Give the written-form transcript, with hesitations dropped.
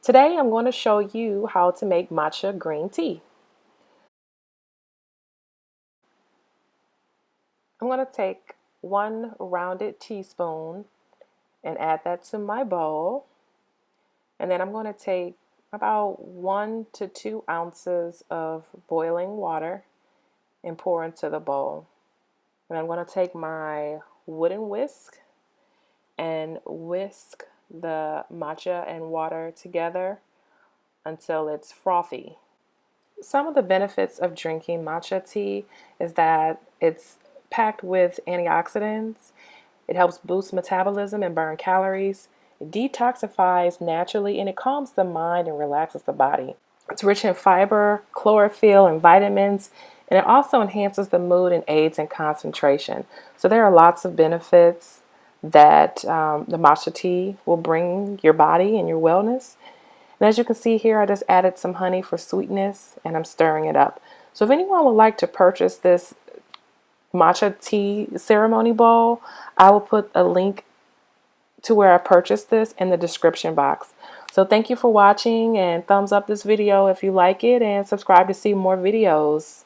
Today I'm going to show you how to make matcha green tea. I'm going to take 1 rounded teaspoon and add that to my bowl. And then I'm going to take about 1 to 2 ounces of boiling water and pour into the bowl. And I'm going to take my wooden whisk and whisk the matcha and water together until it's frothy. Some of the benefits of drinking matcha tea is that it's packed with antioxidants. It helps boost metabolism and burn calories. It detoxifies naturally and it calms the mind and relaxes the body. It's rich in fiber, chlorophyll, and vitamins, and it also enhances the mood and aids in concentration. So there are lots of benefits that the matcha tea will bring your body and your wellness. And as you can see here, I just added some honey for sweetness and I'm stirring it up. So if anyone would like to purchase this matcha tea ceremony bowl, I will put a link to where I purchased this in the description box. So thank you for watching, and thumbs up this video if you like it, and subscribe to see more videos.